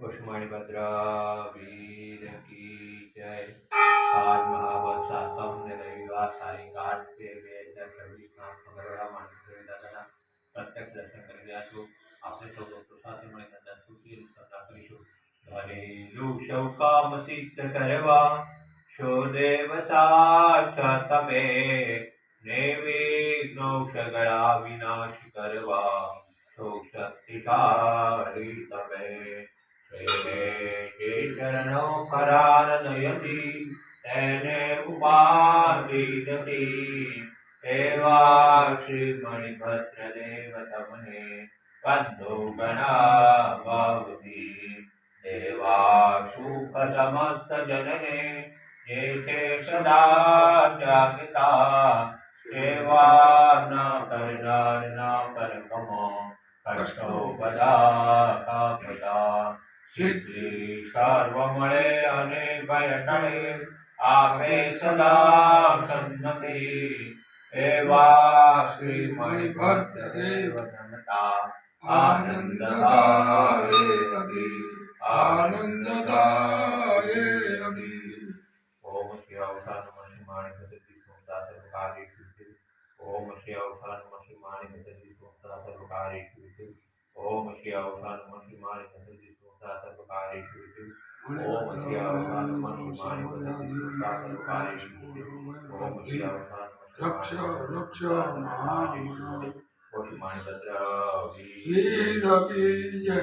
पुष्मणि भद्रा वीर की जय। आज महावत सातम रविवार सारी घाट पे वेद कवि भगवड़ा मंत्र दादा प्रत्यक्ष दर्शन कर गया तो आपने सब दोस्तों साथ में दर्शन की सदा करीशु घरेलू काम सिद्ध करवा शो देवता तमे नेवे गड़ा विनाश करवा शो शक्तिशाली तमे चरणों करारदयति तेने उपाधि दति सेवा श्रीमणिभद्र देव तमने कंदो गणा भवति देवा सुख समस्त जनने जेते सदा जागता सेवा न करनार न कर कमो कष्टो बदा का बदा सिद्धि सर्व मळे अने भय टळे आपे सदा सन्नति एवा श्री मणिभद्र देव जनता आनंददाये अभि आनंददाये अभि ओम श्री अवसान मणि माणिकति सोमता सर्वकारी सिद्धि ओम श्री अवसान मणि माणिकति सोमता सर्वकारी सिद्धि ओम श्री अवसान मणि माणिकति सोमता सर्वकारी सिद्धि ओम श्री अवसान मणि माणिकति सोमता सर्वकारी सिद्धि ओम श्री अवसान रक्ष रक्ष महामना पुष्मणि भद्र वीर विजय।